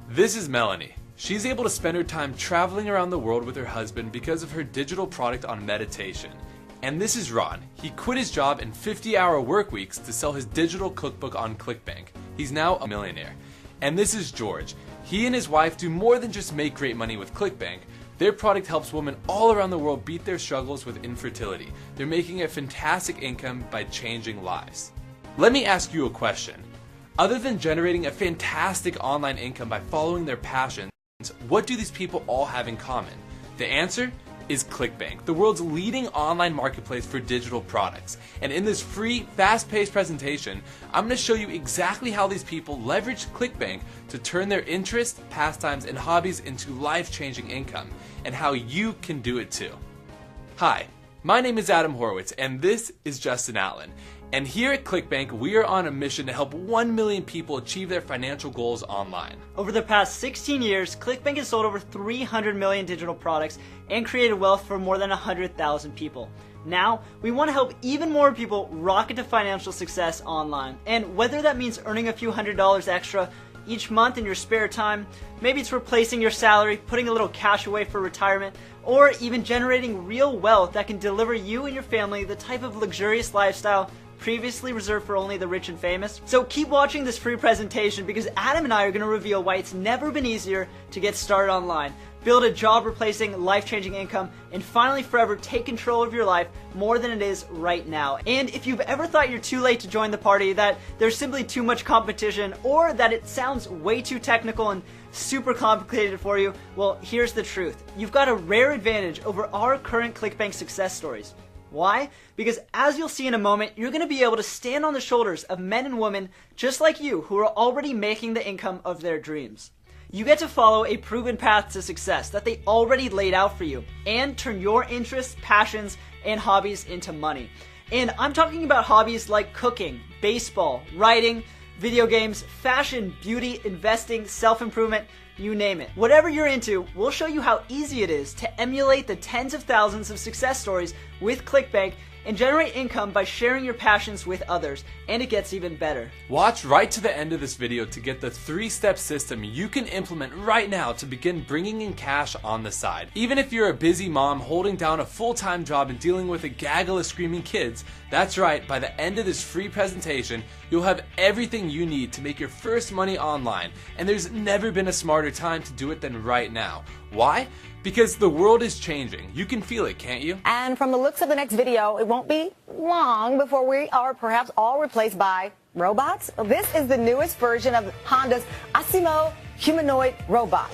This is Melanie. She's able to spend her time traveling around the world with her husband because of her digital product on meditation. And this is Ron. He quit his job and 50-hour work weeks to sell his digital cookbook on Clickbank. He's now a millionaire. And this is George. He and his wife do more than just make great money with Clickbank. Their product helps women all around the world beat their struggles with infertility. They're making a fantastic income by changing lives. Let me ask you a question. Other than generating a fantastic online income by following their passions, what do these people all have in common? The answer is Clickbank, the world's leading online marketplace for digital products. And in this free, fast-paced presentation, I'm going to show you exactly how these people leverage Clickbank to turn their interests, pastimes, and hobbies into life-changing income, and how you can do it too. Hi, my name is Adam Horowitz, and this is Justin Allen. And here at Clickbank, we are on a mission to help 1 million people achieve their financial goals online. Over the past 16 years, Clickbank has sold over 300 million digital products and created wealth for more than 100,000 people. Now, we want to help even more people rocket to financial success online. And whether that means earning a few $100s extra each month in your spare time, maybe it's replacing your salary, putting a little cash away for retirement, or even generating real wealth that can deliver you and your family the type of luxurious lifestyle previously reserved for only the rich and famous. So keep watching this free presentation because Adam and I are going to reveal why it's never been easier to get started online, build a job-replacing, life-changing income, and finally forever take control of your life more than it is right now. And if you've ever thought you're too late to join the party, that there's simply too much competition, or that it sounds way too technical and super complicated for you, well, here's the truth. You've got a rare advantage over our current Clickbank success stories. Why? Because as you'll see in a moment, you're going to be able to stand on the shoulders of men and women just like you who are already making the income of their dreams. You get to follow a proven path to success that they already laid out for you and turn your interests, passions, and hobbies into money. And I'm talking about hobbies like cooking, baseball, writing, video games, fashion, beauty, investing, self-improvement, you name it. Whatever you're into, we'll show you how easy it is to emulate the tens of thousands of success stories with Clickbank and generate income by sharing your passions with others. And it gets even better. Watch right to the end of this video to get the 3-step system you can implement right now to begin bringing in cash on the side. Even if you're a busy mom holding down a full-time job and dealing with a gaggle of screaming kids, that's right, by the end of this free presentation, you'll have everything you need to make your first money online. And there's never been a smarter time to do it than right now. Why? Because the world is changing. You can feel it, can't you? And from the looks of the next video, it won't be long before we are perhaps all replaced by robots. This is the newest version of Honda's Asimo humanoid robot.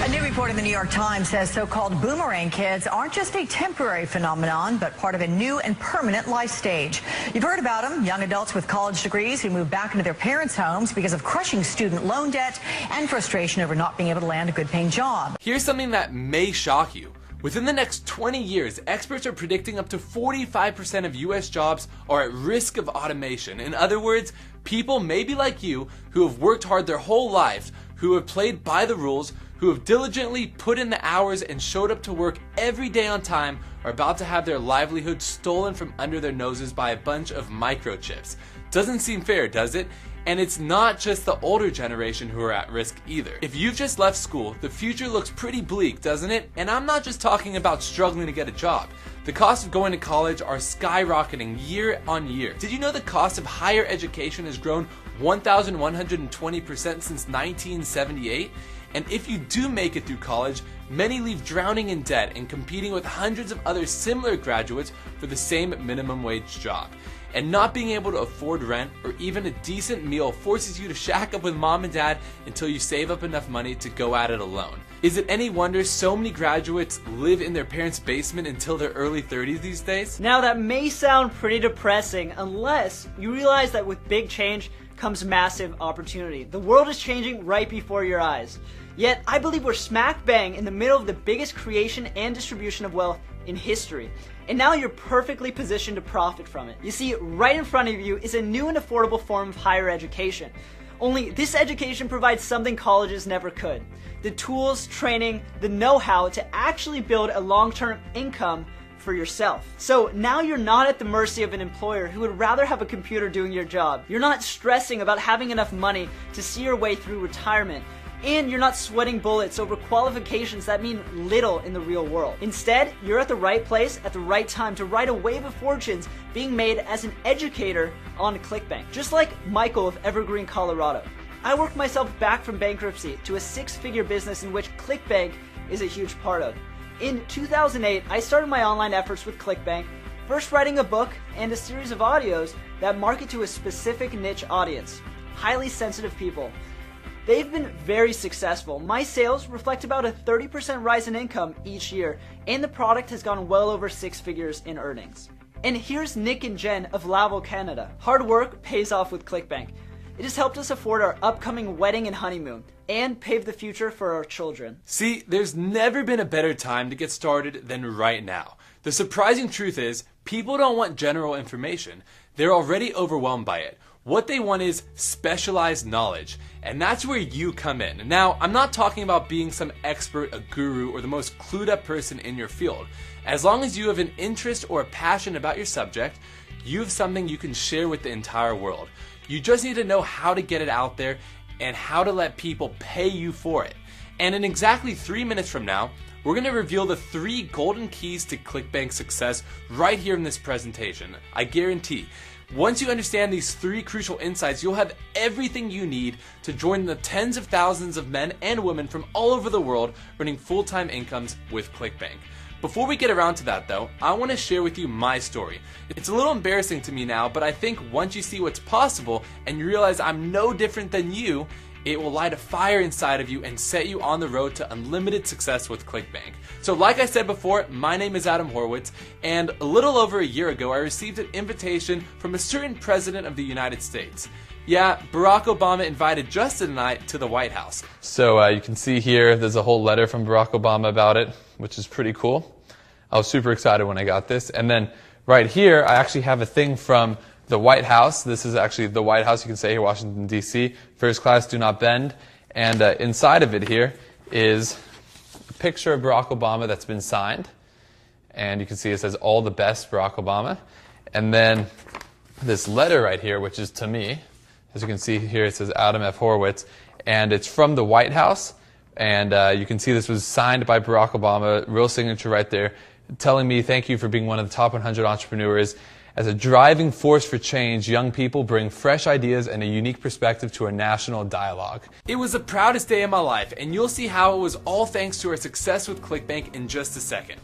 A new report in the New York Times says so-called boomerang kids aren't just a temporary phenomenon, but part of a new and permanent life stage. You've heard about them, young adults with college degrees who move back into their parents' homes because of crushing student loan debt and frustration over not being able to land a good-paying job. Here's something that may shock you. Within the next 20 years, experts are predicting up to 45% of US jobs are at risk of automation. In other words, people maybe like you who have worked hard their whole lives, who have played by the rules, who have diligently put in the hours and showed up to work every day on time are about to have their livelihood stolen from under their noses by a bunch of microchips. Doesn't seem fair, does it? And it's not just the older generation who are at risk either. If you've just left school, the future looks pretty bleak, doesn't it? And I'm not just talking about struggling to get a job. The cost of going to college are skyrocketing year on year. Did you know the cost of higher education has grown 1,120% since 1978? And if you do make it through college, many leave drowning in debt and competing with hundreds of other similar graduates for the same minimum wage job. And not being able to afford rent or even a decent meal forces you to shack up with mom and dad until you save up enough money to go at it alone. Is it any wonder so many graduates live in their parents' basement until their early 30s these days? Now that may sound pretty depressing unless you realize that with big change comes massive opportunity. The world is changing right before your eyes. Yet, I believe we're smack bang in the middle of the biggest creation and distribution of wealth in history. And now you're perfectly positioned to profit from it. You see, right in front of you is a new and affordable form of higher education. Only this education provides something colleges never could. The tools, training, the know-how to actually build a long-term income for yourself. So now you're not at the mercy of an employer who would rather have a computer doing your job. You're not stressing about having enough money to see your way through retirement. And you're not sweating bullets over qualifications that mean little in the real world. Instead, you're at the right place at the right time to ride a wave of fortunes being made as an educator on Clickbank. Just like Michael of Evergreen, Colorado. I worked myself back from bankruptcy to a 6-figure business in which Clickbank is a huge part of. In 2008, I started my online efforts with Clickbank, first writing a book and a series of audios that market to a specific niche audience, highly sensitive people. They've been very successful. My sales reflect about a 30% rise in income each year, and the product has gone well over 6 figures in earnings. And here's Nick and Jen of Laval, Canada. Hard work pays off with Clickbank. It has helped us afford our upcoming wedding and honeymoon, and pave the future for our children. See, there's never been a better time to get started than right now. The surprising truth is, people don't want general information. They're already overwhelmed by it. What they want is specialized knowledge, and that's where you come in. Now, I'm not talking about being some expert, a guru, or the most clued up person in your field. As long as you have an interest or a passion about your subject, you have something you can share with the entire world. You just need to know how to get it out there and how to let people pay you for it. And in exactly 3 minutes from now, we're going to reveal the 3 golden keys to Clickbank success right here in this presentation. I guarantee, once you understand these 3 crucial insights, you'll have everything you need to join the tens of thousands of men and women from all over the world earning full-time incomes with Clickbank. Before we get around to that though, I want to share with you my story. It's a little embarrassing to me now, but I think once you see what's possible and you realize I'm no different than you, it will light a fire inside of you and set you on the road to unlimited success with Clickbank. So like I said before, my name is Adam Horowitz, and a little over a year ago I received an invitation from a certain president of the United States. Yeah, Barack Obama invited Justin and I to the White House. So you can see here, there's a whole letter from Barack Obama about it, which is pretty cool. I was super excited when I got this. And then right here, I actually have a thing from the White House. This is actually the White House. You can say here, Washington, D.C. First class, do not bend. And inside of it here is a picture of Barack Obama that's been signed. And you can see it says, all the best, Barack Obama. And then this letter right here, which is to me. As you can see here, it says Adam F. Horowitz. And it's from the White House. And you can see this was signed by Barack Obama, real signature right there, telling me thank you for being one of the top 100 entrepreneurs. As a driving force for change, young people bring fresh ideas and a unique perspective to our national dialogue. It was the proudest day of my life, and you'll see how it was all thanks to our success with Clickbank in just a second.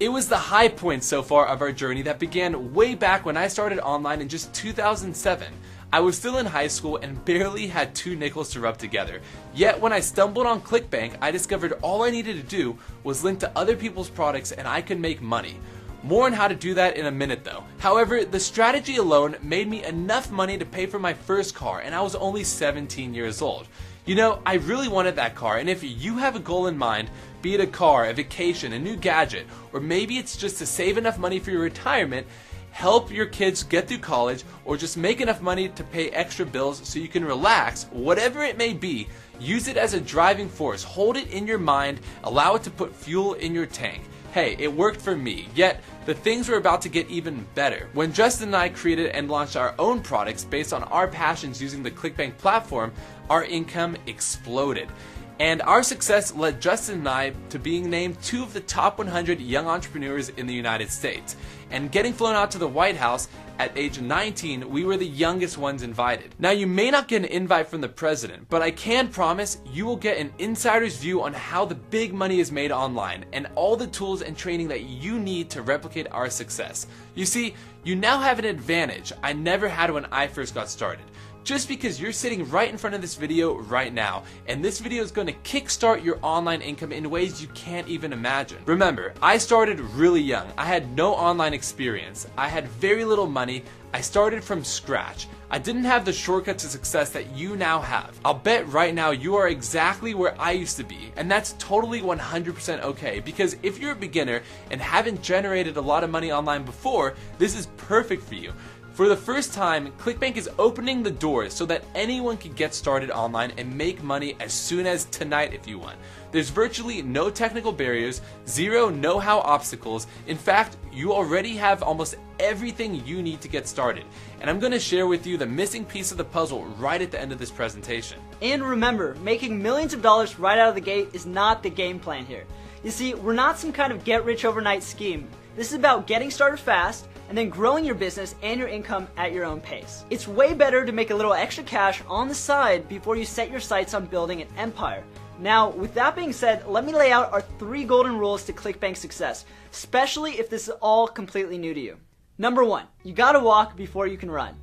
It was the high point so far of our journey that began way back when I started online in just 2007. I was still in high school and barely had 2 nickels to rub together. Yet when I stumbled on Clickbank, I discovered all I needed to do was link to other people's products and I could make money. More on how to do that in a minute though. However, the strategy alone made me enough money to pay for my first car, and I was only 17 years old. You know, I really wanted that car, and if you have a goal in mind, be it a car, a vacation, a new gadget, or maybe it's just to save enough money for your retirement, help your kids get through college, or just make enough money to pay extra bills so you can relax, whatever it may be, use it as a driving force. Hold it in your mind, allow it to put fuel in your tank. Hey, it worked for me, yet the things were about to get even better. When Justin and I created and launched our own products based on our passions using the Clickbank platform, our income exploded. And our success led Justin and I to being named 2 of the top 100 young entrepreneurs in the United States. And getting flown out to the White House at age 19, we were the youngest ones invited. Now you may not get an invite from the president, but I can promise you will get an insider's view on how the big money is made online and all the tools and training that you need to replicate our success. You see, you now have an advantage I never had when I first got started. Just because you're sitting right in front of this video right now, and this video is going to kickstart your online income in ways you can't even imagine. Remember, I started really young. I had no online experience. I had very little money. I started from scratch. I didn't have the shortcut to success that you now have. I'll bet right now you are exactly where I used to be, and that's totally 100% okay, because if you're a beginner and haven't generated a lot of money online before, this is perfect for you. For the first time, Clickbank is opening the doors so that anyone can get started online and make money as soon as tonight if you want. There's virtually no technical barriers, zero know-how obstacles. In fact, you already have almost everything you need to get started. And I'm going to share with you the missing piece of the puzzle right at the end of this presentation. And remember, making millions of dollars right out of the gate is not the game plan here. You see, we're not some kind of get-rich-overnight scheme. This is about getting started fast and then growing your business and your income at your own pace. It's way better to make a little extra cash on the side before you set your sights on building an empire. Now, with that being said, let me lay out our 3 golden rules to Clickbank success, especially if this is all completely new to you. Number 1, you gotta walk before you can run.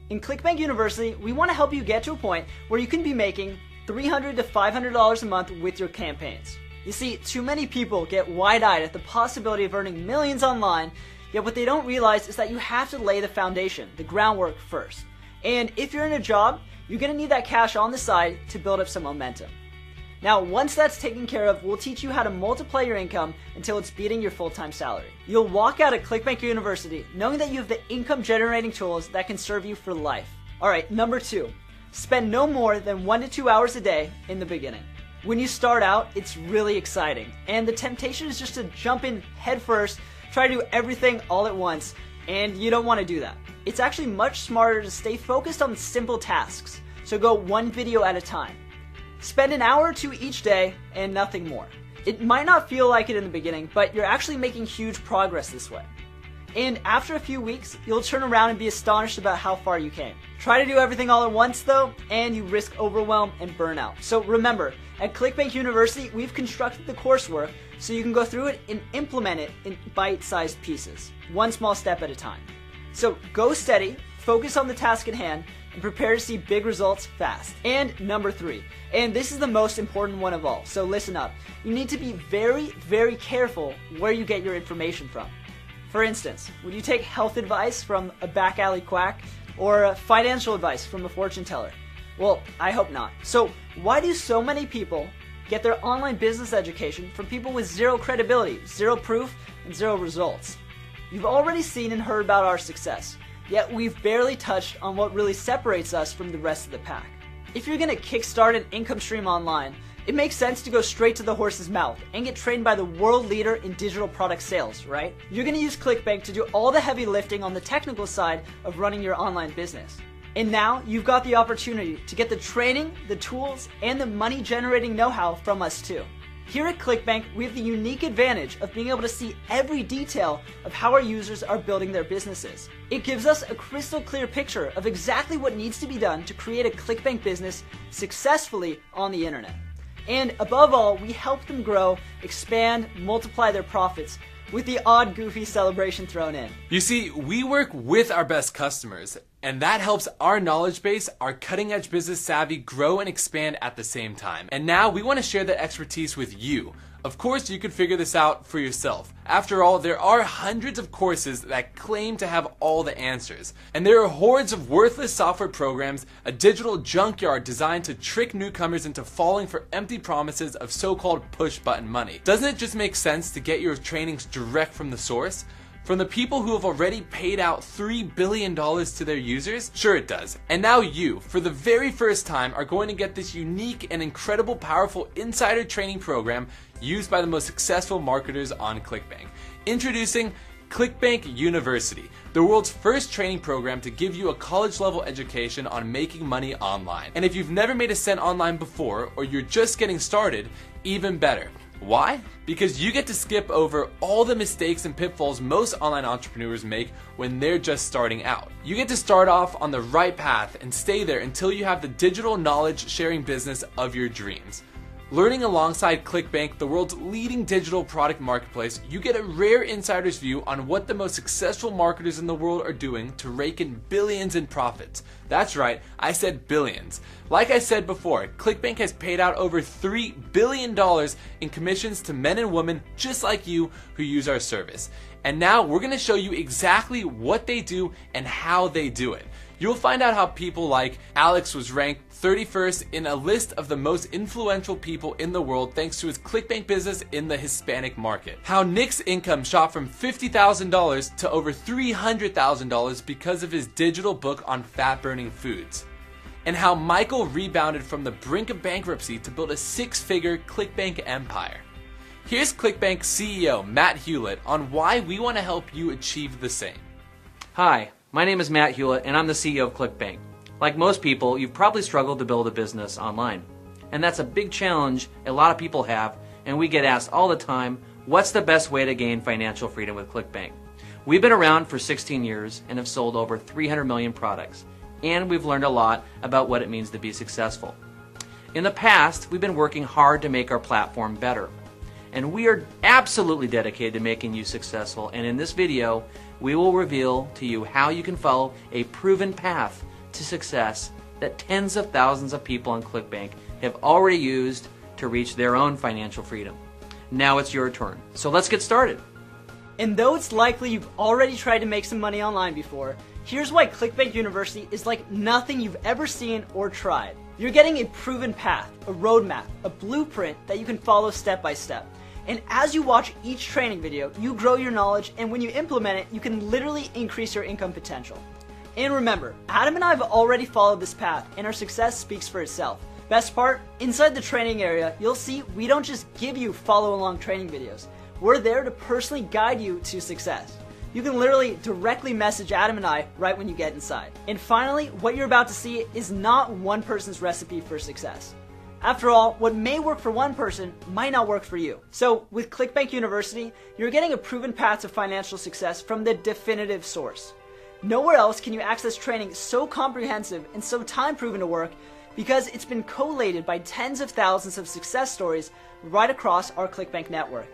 In Clickbank University, we want to help you get to a point where you can be making $300 to $500 a month with your campaigns. You see, too many people get wide-eyed at the possibility of earning millions online, yet what they don't realize is that you have to lay the foundation, the groundwork first. And if you're in a job, you're gonna need that cash on the side to build up some momentum. Now, once that's taken care of, we'll teach you how to multiply your income until it's beating your full-time salary. You'll walk out of Clickbank University knowing that you have the income-generating tools that can serve you for life. Alright, number 2, spend no more than 1 to 2 hours a day in the beginning. When you start out, it's really exciting, and the temptation is just to jump in head first, try to do everything all at once, and you don't want to do that. It's actually much smarter to stay focused on simple tasks, so go 1 video at a time. Spend an hour or 2 each day and nothing more. It might not feel like it in the beginning, but you're actually making huge progress this way. And after a few weeks, you'll turn around and be astonished about how far you came. Try to do everything all at once though, and you risk overwhelm and burnout. So remember, at Clickbank University, we've constructed the coursework so you can go through it and implement it in bite-sized pieces, 1 small step at a time. So go steady, focus on the task at hand, and prepare to see big results fast. And number 3, and this is the most important one of all, so listen up. You need to be very, very careful where you get your information from. For instance, would you take health advice from a back alley quack or financial advice from a fortune teller? Well, I hope not. So why do so many people get their online business education from people with 0 credibility, 0 proof, and 0 results? You've already seen and heard about our success, yet we've barely touched on what really separates us from the rest of the pack. If you're gonna kickstart an income stream online, it makes sense to go straight to the horse's mouth and get trained by the world leader in digital product sales, right? You're gonna use Clickbank to do all the heavy lifting on the technical side of running your online business. And now you've got the opportunity to get the training, the tools, and the money generating know-how from us too. Here at Clickbank, we have the unique advantage of being able to see every detail of how our users are building their businesses. It gives us a crystal clear picture of exactly what needs to be done to create a Clickbank business successfully on the internet. And above all, we help them grow, expand, multiply their profits, with the odd goofy celebration thrown in. You see, we work with our best customers, and that helps our knowledge base, our cutting edge business savvy grow and expand at the same time. And now we want to share that expertise with you. Of course, you could figure this out for yourself. After all, there are hundreds of courses that claim to have all the answers. And there are hordes of worthless software programs, a digital junkyard designed to trick newcomers into falling for empty promises of so-called push-button money. Doesn't it just make sense to get your trainings direct from the source? From the people who have already paid out $3 billion to their users? Sure it does. And now you, for the very first time, are going to get this unique and incredible powerful insider training program used by the most successful marketers on Clickbank. Introducing Clickbank University, the world's first training program to give you a college-level education on making money online. And if you've never made a cent online before, or you're just getting started, even better. Why? Because you get to skip over all the mistakes and pitfalls most online entrepreneurs make when they're just starting out. You get to start off on the right path and stay there until you have the digital knowledge sharing business of your dreams. Learning alongside Clickbank, the world's leading digital product marketplace, you get a rare insider's view on what the most successful marketers in the world are doing to rake in billions in profits. That's right, I said billions. Like I said before, Clickbank has paid out over $3 billion in commissions to men and women just like you who use our service. And now we're going to show you exactly what they do and how they do it. You'll find out how people like Alex was ranked 31st in a list of the most influential people in the world thanks to his Clickbank business in the Hispanic market. How Nick's income shot from $50,000 to over $300,000 because of his digital book on fat-burning foods. And how Michael rebounded from the brink of bankruptcy to build a six-figure Clickbank empire. Here's Clickbank CEO Matt Hewlett on why we want to help you achieve the same. Hi, my name is Matt Hewlett and I'm the CEO of Clickbank. Like most people, you've probably struggled to build a business online. And that's a big challenge a lot of people have, and we get asked all the time, what's the best way to gain financial freedom with Clickbank? We've been around for 16 years and have sold over 300 million products, and we've learned a lot about what it means to be successful. In the past, we've been working hard to make our platform better. And we are absolutely dedicated to making you successful, and in this video, we will reveal to you how you can follow a proven path to success that tens of thousands of people on Clickbank have already used to reach their own financial freedom. Now it's your turn. So let's get started. And though it's likely you've already tried to make some money online before, here's why Clickbank University is like nothing you've ever seen or tried. You're getting a proven path, a roadmap, a blueprint that you can follow step by step. And as you watch each training video, you grow your knowledge, and when you implement it, you can literally increase your income potential. And remember, Adam and I have already followed this path, and our success speaks for itself. Best part, inside the training area, you'll see we don't just give you follow-along training videos. We're there to personally guide you to success. You can literally directly message Adam and I right when you get inside. And finally, what you're about to see is not one person's recipe for success. After all, what may work for one person might not work for you. So with Clickbank University, you're getting a proven path to financial success from the definitive source. Nowhere else can you access training so comprehensive and so time-proven to work because it's been collated by tens of thousands of success stories right across our Clickbank network.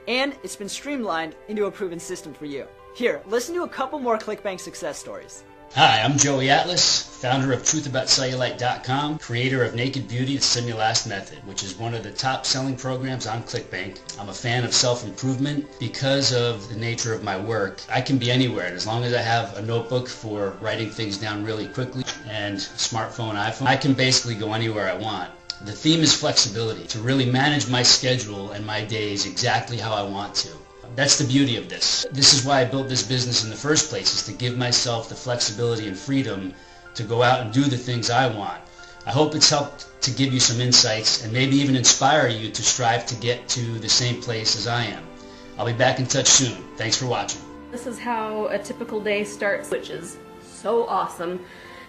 And it's been streamlined into a proven system for you. Here, listen to a couple more Clickbank success stories. Hi, I'm Joey Atlas, founder of TruthAboutCellulite.com, creator of Naked Beauty, the Simulast Method, which is one of the top selling programs on Clickbank. I'm a fan of self-improvement. Because of the nature of my work, I can be anywhere, and as long as I have a notebook for writing things down really quickly and smartphone, iPhone, I can basically go anywhere I want. The theme is flexibility, to really manage my schedule and my days exactly how I want to. That's the beauty of this. This is why I built this business in the first place, is to give myself the flexibility and freedom to go out and do the things I want. I hope it's helped to give you some insights and maybe even inspire you to strive to get to the same place as I am. I'll be back in touch soon. Thanks for watching. This is how a typical day starts, which is so awesome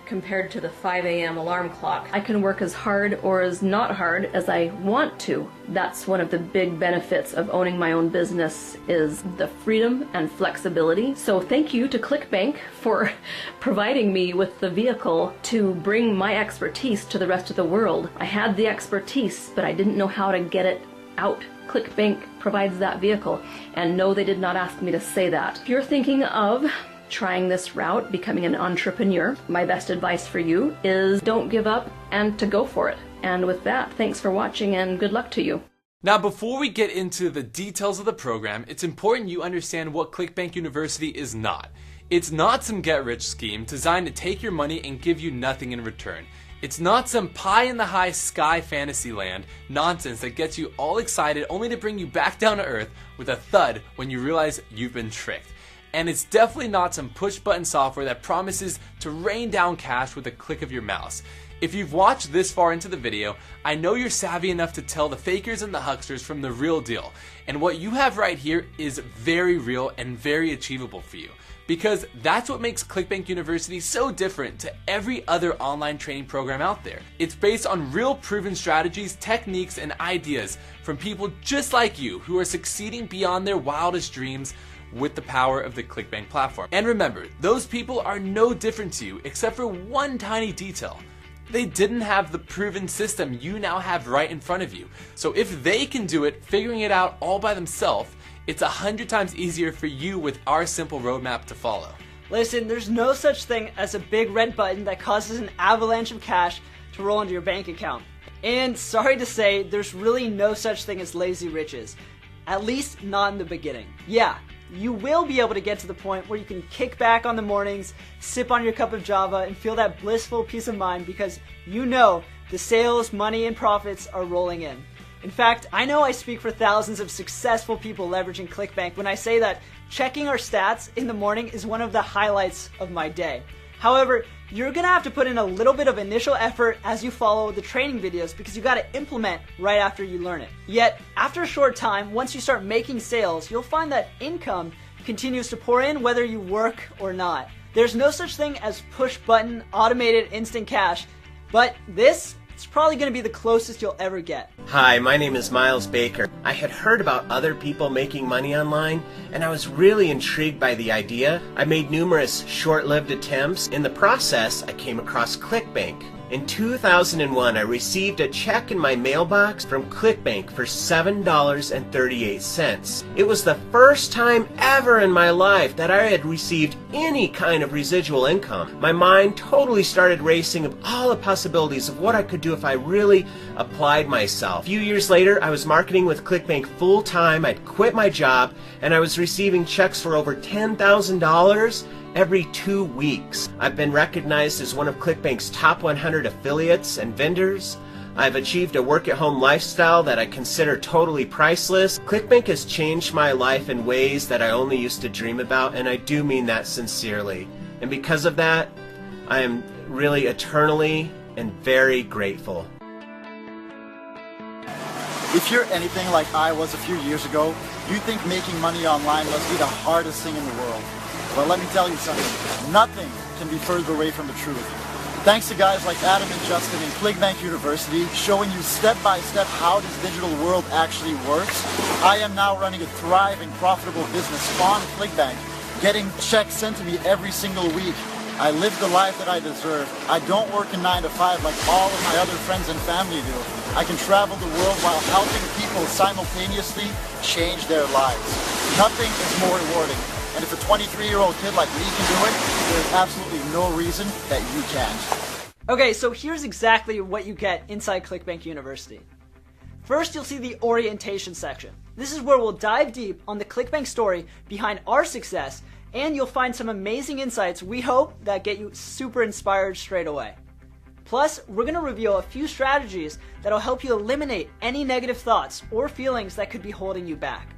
compared to the 5 a.m. alarm clock. I can work as hard or as not hard as I want to. That's one of the big benefits of owning my own business, is the freedom and flexibility. So thank you to Clickbank for providing me with the vehicle to bring my expertise to the rest of the world. I had the expertise, but I didn't know how to get it out. Clickbank provides that vehicle, and no, they did not ask me to say that. If you're thinking of trying this route, becoming an entrepreneur, my best advice for you is don't give up and to go for it. And with that, thanks for watching and good luck to you. Now, before we get into the details of the program, it's important you understand what Clickbank University is not. It's not some get-rich scheme designed to take your money and give you nothing in return. It's not some pie-in-the-high sky fantasy land nonsense that gets you all excited only to bring you back down to earth with a thud when you realize you've been tricked. And it's definitely not some push-button software that promises to rain down cash with a click of your mouse. If you've watched this far into the video, I know you're savvy enough to tell the fakers and the hucksters from the real deal. And what you have right here is very real and very achievable for you. Because that's what makes Clickbank University so different to every other online training program out there. It's based on real proven strategies, techniques, and ideas from people just like you who are succeeding beyond their wildest dreams with the power of the Clickbank platform. And remember, those people are no different to you except for one tiny detail. They didn't have the proven system you now have right in front of you. So if they can do it, figuring it out all by themselves, it's 100 times easier for you with our simple roadmap to follow. Listen, there's no such thing as a big red button that causes an avalanche of cash to roll into your bank account. And sorry to say, there's really no such thing as lazy riches. At least not in the beginning. Yeah, you will be able to get to the point where you can kick back on the mornings, sip on your cup of Java, and feel that blissful peace of mind because you know the sales, money, and profits are rolling in. In fact, I know I speak for thousands of successful people leveraging Clickbank when I say that checking our stats in the morning is one of the highlights of my day. However, you're gonna have to put in a little bit of initial effort as you follow the training videos because you gotta implement right after you learn it. Yet, after a short time, once you start making sales, you'll find that income continues to pour in whether you work or not. There's no such thing as push button, automated instant cash, but this is probably going to be the closest you'll ever get. Hi, my name is Miles Baker. I had heard about other people making money online, and I was really intrigued by the idea. I made numerous short-lived attempts. In the process, I came across Clickbank. In 2001, I received a check in my mailbox from Clickbank for $7.38. It was the first time ever in my life that I had received any kind of residual income. My mind totally started racing of all the possibilities of what I could do if I really applied myself. A few years later, I was marketing with Clickbank full-time. I'd quit my job, and I was receiving checks for over $10,000 every 2 weeks. I've been recognized as one of Clickbank's top 100 affiliates and vendors. I've achieved a work-at-home lifestyle that I consider totally priceless. Clickbank has changed my life in ways that I only used to dream about, and I do mean that sincerely. And because of that, I am really eternally and very grateful. If you're anything like I was a few years ago, you think making money online must be the hardest thing in the world. Well, let me tell you something. Nothing can be further away from the truth. Thanks to guys like Adam and Justin in Clickbank University showing you step by step how this digital world actually works, I am now running a thriving, profitable business on Clickbank, getting checks sent to me every single week. I live the life that I deserve. I don't work a 9 to 5 like all of my other friends and family do. I can travel the world while helping people simultaneously change their lives. Nothing is more rewarding. And if a 23-year-old kid like me can do it, there's absolutely no reason that you can't. Okay, so here's exactly what you get inside Clickbank University. First, you'll see the orientation section. This is where we'll dive deep on the Clickbank story behind our success, and you'll find some amazing insights we hope that get you super inspired straight away. Plus, we're going to reveal a few strategies that'll help you eliminate any negative thoughts or feelings that could be holding you back.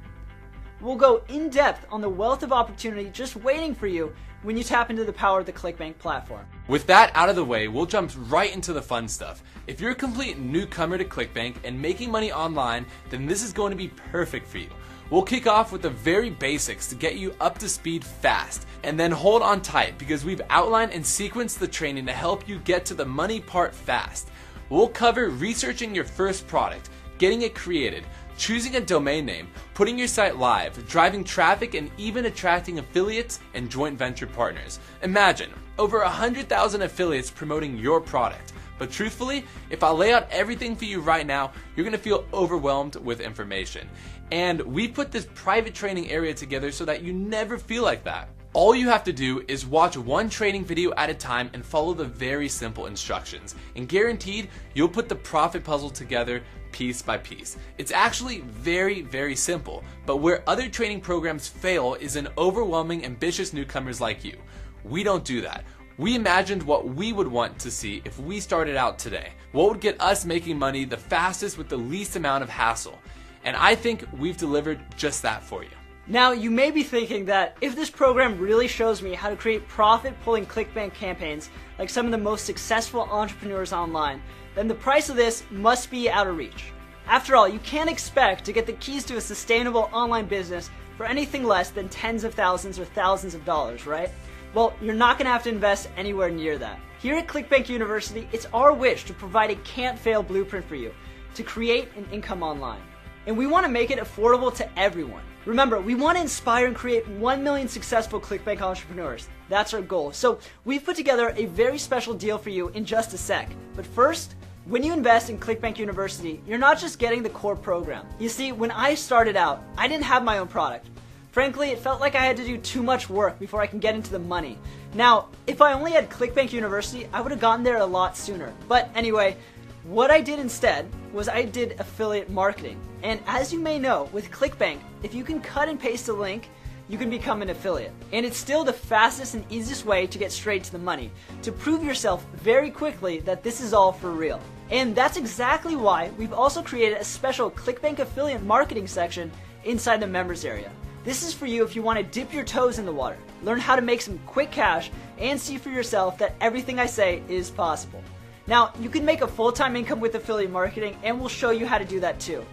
We'll go in depth on the wealth of opportunity just waiting for you when you tap into the power of the Clickbank platform. With that out of the way, we'll jump right into the fun stuff. If you're a complete newcomer to Clickbank and making money online, then this is going to be perfect for you. We'll kick off with the very basics to get you up to speed fast, and then hold on tight because we've outlined and sequenced the training to help you get to the money part fast. We'll cover researching your first product, getting it created, choosing a domain name, putting your site live, driving traffic, and even attracting affiliates and joint venture partners. Imagine, over 100,000 affiliates promoting your product. But truthfully, if I lay out everything for you right now, you're going to feel overwhelmed with information. And we put this private training area together so that you never feel like that. All you have to do is watch one training video at a time and follow the very simple instructions. And guaranteed, you'll put the profit puzzle together piece by piece. It's actually very, very simple, but where other training programs fail is in overwhelming ambitious newcomers like you. We don't do that. We imagined what we would want to see if we started out today. What would get us making money the fastest with the least amount of hassle. And I think we've delivered just that for you. Now, you may be thinking that if this program really shows me how to create profit-pulling Clickbank campaigns like some of the most successful entrepreneurs online, then the price of this must be out of reach. After all, you can't expect to get the keys to a sustainable online business for anything less than tens of thousands or thousands of dollars, right? Well, you're not going to have to invest anywhere near that. Here at Clickbank University, it's our wish to provide a can't-fail blueprint for you to create an income online. And we want to make it affordable to everyone. Remember, we want to inspire and create 1 million successful Clickbank entrepreneurs. That's our goal. So we've put together a very special deal for you in just a sec. But first, when you invest in Clickbank University, you're not just getting the core program. You see, when I started out, I didn't have my own product. Frankly, it felt like I had to do too much work before I can get into the money. Now, if I only had Clickbank University, I would have gotten there a lot sooner. But anyway, what I did instead was I did affiliate marketing. And as you may know, with Clickbank, if you can cut and paste a link, you can become an affiliate. And it's still the fastest and easiest way to get straight to the money, to prove yourself very quickly that this is all for real. And that's exactly why we've also created a special Clickbank affiliate marketing section inside the members area. This is for you if you want to dip your toes in the water, learn how to make some quick cash, and see for yourself that everything I say is possible. Now, you can make a full-time income with affiliate marketing, and we'll show you how to do that too.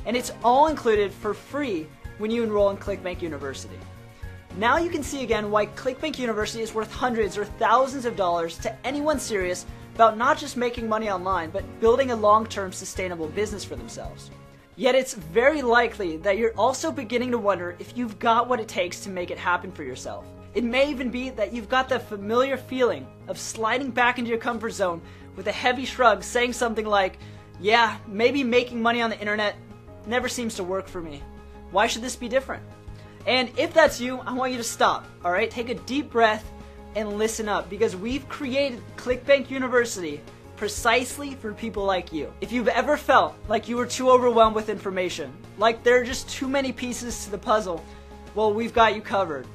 And it's all included for free when you enroll in Clickbank University. Now you can see again why Clickbank University is worth hundreds or thousands of dollars to anyone serious about not just making money online, but building a long-term sustainable business for themselves. Yet it's very likely that you're also beginning to wonder if you've got what it takes to make it happen for yourself. It may even be that you've got the familiar feeling of sliding back into your comfort zone with a heavy shrug, saying something like, yeah, maybe making money on the internet never seems to work for me. Why should this be different? And if that's you, I want you to stop, alright? Take a deep breath and listen up, because we've created Clickbank University precisely for people like you. If you've ever felt like you were too overwhelmed with information, like there are just too many pieces to the puzzle, well, we've got you covered.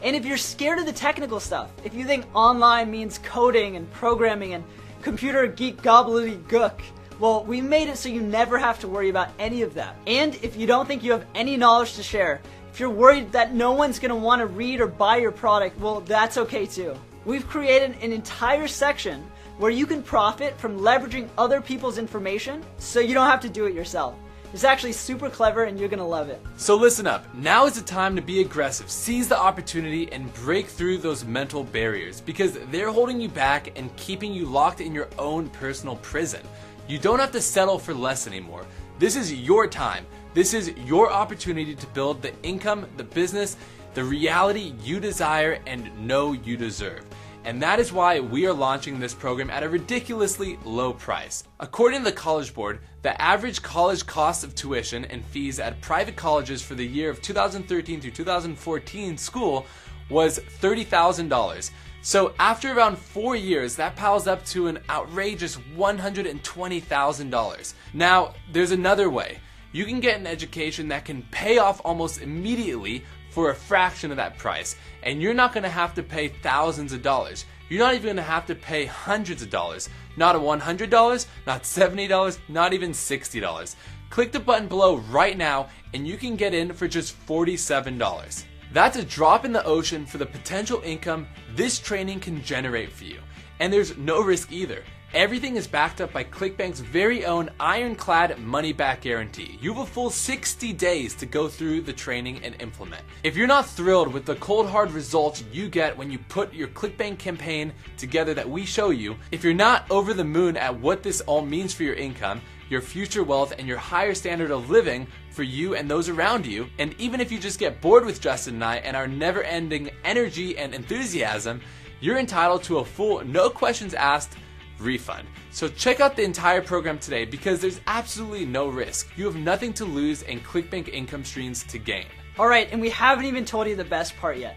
And if you're scared of the technical stuff, if you think online means coding and programming and computer geek gobbledygook, well, we made it so you never have to worry about any of that. And if you don't think you have any knowledge to share, if you're worried that no one's going to want to read or buy your product, well, that's okay too. We've created an entire section where you can profit from leveraging other people's information so you don't have to do it yourself. It's actually super clever and you're going to love it. So listen up, now is the time to be aggressive, seize the opportunity and break through those mental barriers, because they're holding you back and keeping you locked in your own personal prison. You don't have to settle for less anymore. This is your time. This is your opportunity to build the income, the business, the reality you desire and know you deserve. And that is why we are launching this program at a ridiculously low price. According to the College Board, the average college cost of tuition and fees at private colleges for the year of 2013 through 2014 school was $30,000. So after around 4 years, that piles up to an outrageous $120,000. Now, there's another way. You can get an education that can pay off almost immediately for a fraction of that price, and you're not going to have to pay thousands of dollars. You're not even going to have to pay hundreds of dollars. Not $100, not $70, not even $60. Click the button below right now and you can get in for just $47. That's a drop in the ocean for the potential income this training can generate for you. And there's no risk either. Everything is backed up by Clickbank's very own ironclad money-back guarantee. You have a full 60 days to go through the training and implement. If you're not thrilled with the cold hard results you get when you put your Clickbank campaign together that we show you, if you're not over the moon at what this all means for your income, your future wealth, and your higher standard of living for you and those around you, and even if you just get bored with Justin and I and our never-ending energy and enthusiasm, you're entitled to a full, no questions asked refund. So check out the entire program today, because there's absolutely no risk. You have nothing to lose and Clickbank income streams to gain. Alright, and we haven't even told you the best part yet.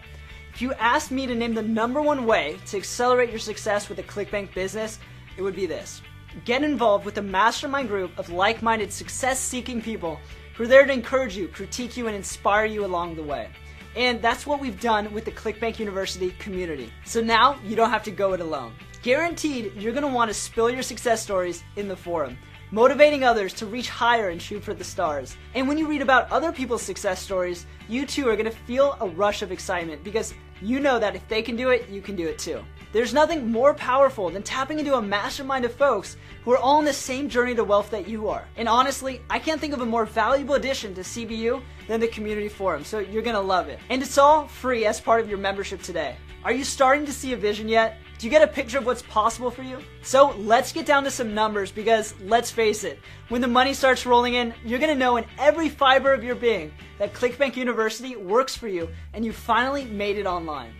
If you asked me to name the #1 way to accelerate your success with a Clickbank business, it would be this. Get involved with a mastermind group of like-minded, success-seeking people who are there to encourage you, critique you, and inspire you along the way. And that's what we've done with the Clickbank University community. So now you don't have to go it alone. Guaranteed, you're going to want to spill your success stories in the forum, motivating others to reach higher and shoot for the stars. And when you read about other people's success stories, you too are going to feel a rush of excitement, because you know that if they can do it, you can do it too. There's nothing more powerful than tapping into a mastermind of folks who are all on the same journey to wealth that you are. And honestly, I can't think of a more valuable addition to CBU than the community forum, so you're going to love it. And it's all free as part of your membership today. Are you starting to see a vision yet? Do you get a picture of what's possible for you? So let's get down to some numbers, because let's face it, when the money starts rolling in, you're going to know in every fiber of your being that Clickbank University works for you and you finally made it online.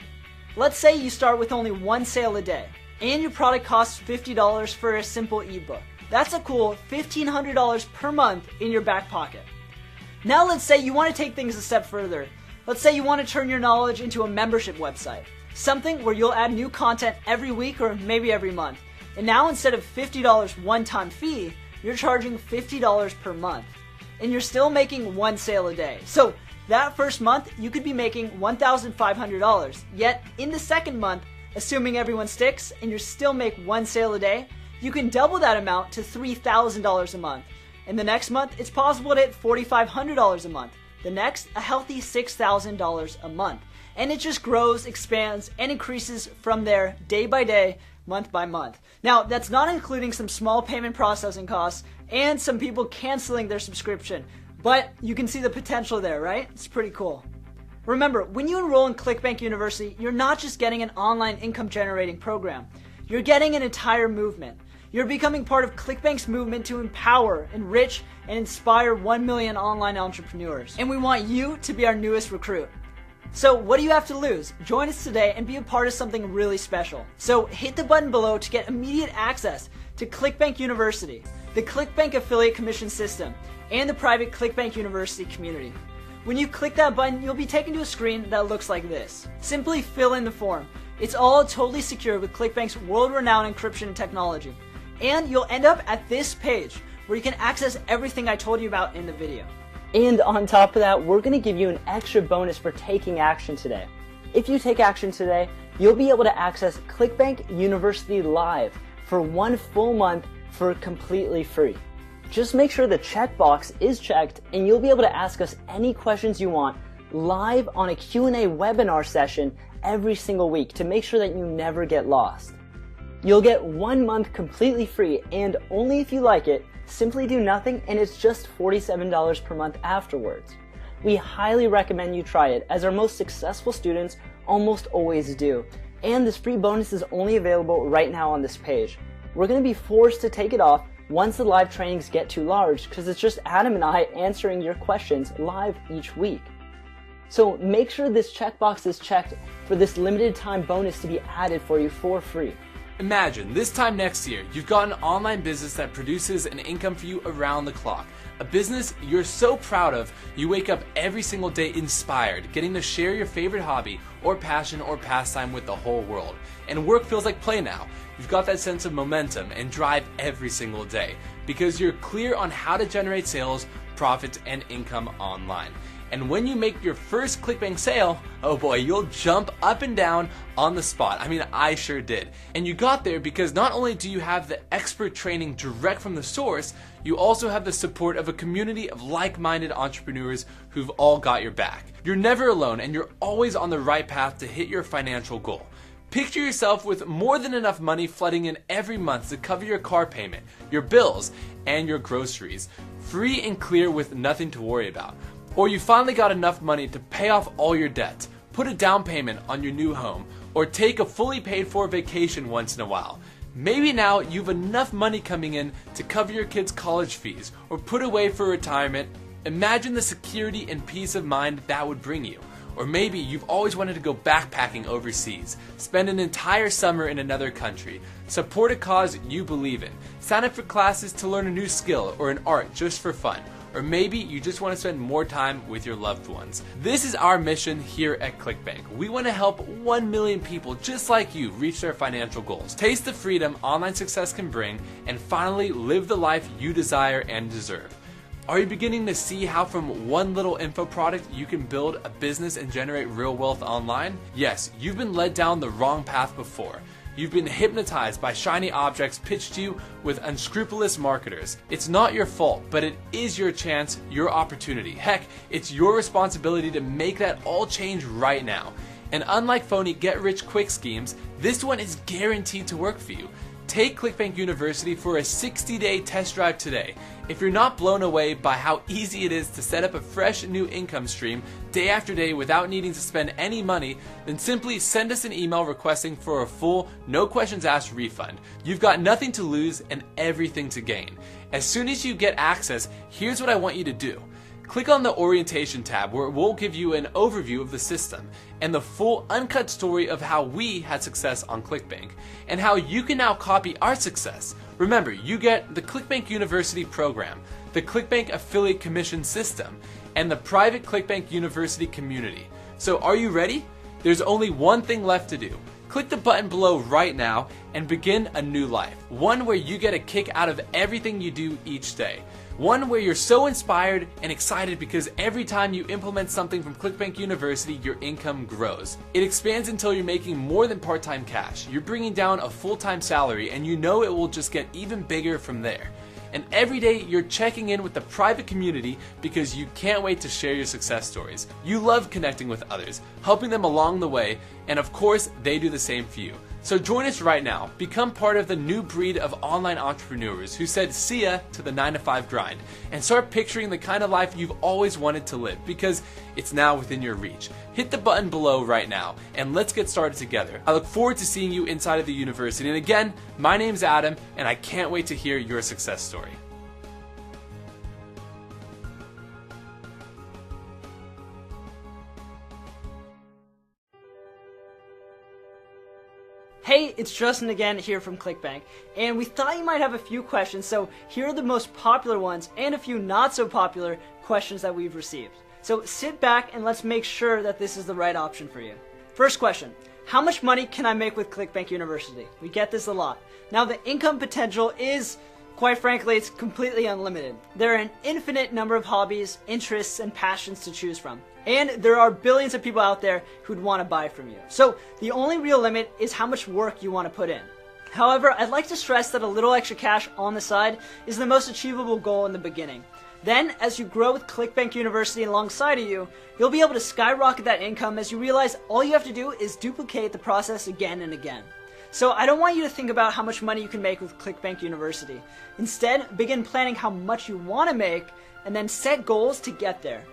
Let's say you start with only one sale a day and your product costs $50 for a simple ebook. That's a cool $1,500 per month in your back pocket. Now let's say you want to take things a step further. Let's say you want to turn your knowledge into a membership website. Something where you'll add new content every week or maybe every month. And now instead of $50 one-time fee, you're charging $50 per month. And you're still making one sale a day. So That first month, you could be making $1,500. Yet, in the second month, assuming everyone sticks and you still make one sale a day, you can double that amount to $3,000 a month. In the next month, it's possible to hit $4,500 a month. The next, a healthy $6,000 a month. And it just grows, expands, and increases from there day by day, month by month. Now, that's not including some small payment processing costs and some people canceling their subscription. But you can see the potential there, right? It's pretty cool. Remember, when you enroll in Clickbank University, you're not just getting an online income generating program. You're getting an entire movement. You're becoming part of Clickbank's movement to empower, enrich, and inspire 1 million online entrepreneurs. And we want you to be our newest recruit. So what do you have to lose? Join us today and be a part of something really special. So hit the button below to get immediate access to Clickbank University, the Clickbank affiliate commission system, and the private Clickbank University community. When you click that button, you'll be taken to a screen that looks like this. Simply fill in the form. It's all totally secure with Clickbank's world-renowned encryption technology. And you'll end up at this page where you can access everything I told you about in the video. And on top of that, we're going to give you an extra bonus for taking action today. If you take action today, you'll be able to access Clickbank University Live for 1 full month for completely free. Just make sure the checkbox is checked and you'll be able to ask us any questions you want live on a Q&A webinar session every single week to make sure that you never get lost. You'll get 1 month completely free, and only if you like it. Simply do nothing and it's just $47 per month afterwards. We highly recommend you try it, as our most successful students almost always do. And this free bonus is only available right now on this page. We're going to be forced to take it off once the live trainings get too large, because it's just Adam and I answering your questions live each week. So make sure this checkbox is checked for this limited time bonus to be added for you for free. Imagine this time next year, you've got an online business that produces an income for you around the clock. A business you're so proud of, you wake up every single day inspired, getting to share your favorite hobby or passion or pastime with the whole world. And work feels like play now. You've got that sense of momentum and drive every single day because you're clear on how to generate sales, profits, and income online. And when you make your first Clickbank sale, oh boy, you'll jump up and down on the spot. I mean, I sure did. And you got there because not only do you have the expert training direct from the source, you also have the support of a community of like-minded entrepreneurs who've all got your back. You're never alone and you're always on the right path to hit your financial goal. Picture yourself with more than enough money flooding in every month to cover your car payment, your bills, and your groceries. Free and clear with nothing to worry about. Or you finally got enough money to pay off all your debts, put a down payment on your new home, or take a fully paid for vacation once in a while. Maybe now you've enough money coming in to cover your kids' college fees or put away for retirement. Imagine the security and peace of mind that would bring you. Or maybe you've always wanted to go backpacking overseas, spend an entire summer in another country, support a cause you believe in, sign up for classes to learn a new skill or an art just for fun. Or maybe you just want to spend more time with your loved ones. This is our mission here at Clickbank. We want to help 1 million people just like you reach their financial goals, taste the freedom online success can bring, and finally live the life you desire and deserve. Are you beginning to see how from one little info product you can build a business and generate real wealth online? Yes, you've been led down the wrong path before. You've been hypnotized by shiny objects pitched to you with unscrupulous marketers. It's not your fault, but it is your chance, your opportunity. Heck, it's your responsibility to make that all change right now. And unlike phony get-rich-quick schemes, this one is guaranteed to work for you. Take Clickbank University for a 60-day test drive today. If you're not blown away by how easy it is to set up a fresh new income stream day after day without needing to spend any money, then simply send us an email requesting for a full, no questions asked refund. You've got nothing to lose and everything to gain. As soon as you get access, here's what I want you to do. Click on the orientation tab where it will give you an overview of the system and the full uncut story of how we had success on Clickbank and how you can now copy our success. Remember, you get the Clickbank University program, the Clickbank affiliate commission system, and the private Clickbank University community. So are you ready? There's only one thing left to do. Click the button below right now and begin a new life. One where you get a kick out of everything you do each day. One where you're so inspired and excited because every time you implement something from Clickbank University, your income grows. It expands until you're making more than part-time cash. You're bringing down a full-time salary and you know it will just get even bigger from there. And every day you're checking in with the private community because you can't wait to share your success stories. You love connecting with others, helping them along the way, and of course they do the same for you. So join us right now. Become part of the new breed of online entrepreneurs who said see ya to the 9-to-5 grind and start picturing the kind of life you've always wanted to live because it's now within your reach. Hit the button below right now and let's get started together. I look forward to seeing you inside of the university. And again, my name's Adam and I can't wait to hear your success story. Hey, it's Justin again here from Clickbank, and we thought you might have a few questions, so here are the most popular ones and a few not so popular questions that we've received. So sit back and let's make sure that this is the right option for you. First question, how much money can I make with Clickbank University? We get this a lot. Now the income potential is, quite frankly, it's completely unlimited. There are an infinite number of hobbies, interests, and passions to choose from. And there are billions of people out there who'd want to buy from you. So the only real limit is how much work you want to put in. However, I'd like to stress that a little extra cash on the side is the most achievable goal in the beginning. Then, as you grow with Clickbank University alongside of you, you'll be able to skyrocket that income as you realize all you have to do is duplicate the process again and again. So I don't want you to think about how much money you can make with Clickbank University. Instead, begin planning how much you want to make and then set goals to get there.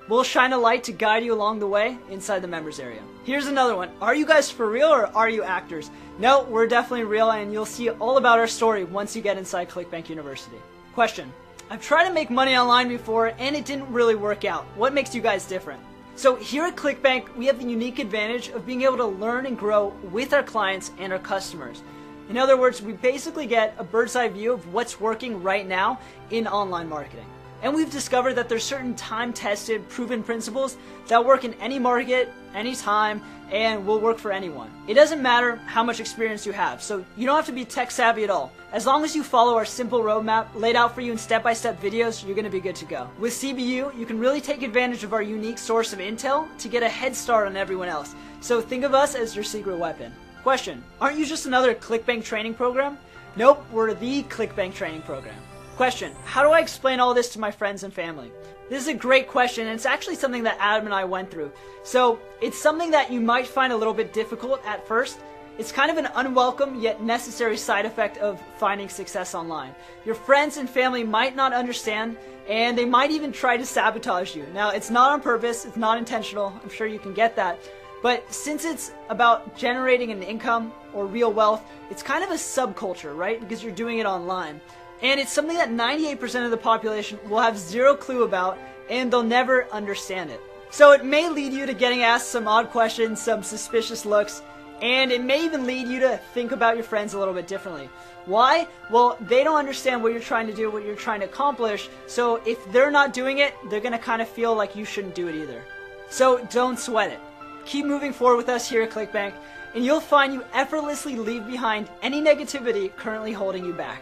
We'll shine a light to guide you along the way inside the members area. Here's another one. Are you guys for real or are you actors? No, we're definitely real and you'll see all about our story once you get inside Clickbank University. Question. I've tried to make money online before and it didn't really work out. What makes you guys different? So here at Clickbank, we have the unique advantage of being able to learn and grow with our clients and our customers. In other words, we basically get a bird's eye view of what's working right now in online marketing. And we've discovered that there's certain time-tested, proven principles that work in any market, anytime, and will work for anyone. It doesn't matter how much experience you have, so you don't have to be tech-savvy at all. As long as you follow our simple roadmap laid out for you in step-by-step videos, you're going to be good to go. With CBU, you can really take advantage of our unique source of intel to get a head start on everyone else. So think of us as your secret weapon. Question, aren't you just another Clickbank training program? Nope, we're the Clickbank training program. Question, how do I explain all this to my friends and family? This is a great question and it's actually something that Adam and I went through. So it's something that you might find a little bit difficult at first. It's kind of an unwelcome yet necessary side effect of finding success online. Your friends and family might not understand and they might even try to sabotage you. Now it's not on purpose, it's not intentional, I'm sure you can get that. But since it's about generating an income or real wealth, it's kind of a subculture, right? Because you're doing it online. And it's something that 98% of the population will have zero clue about and they'll never understand it. So it may lead you to getting asked some odd questions, some suspicious looks, and it may even lead you to think about your friends a little bit differently. Why? Well, they don't understand what you're trying to do, what you're trying to accomplish, so if they're not doing it, they're going to kind of feel like you shouldn't do it either. So don't sweat it. Keep moving forward with us here at Clickbank, and you'll find you effortlessly leave behind any negativity currently holding you back.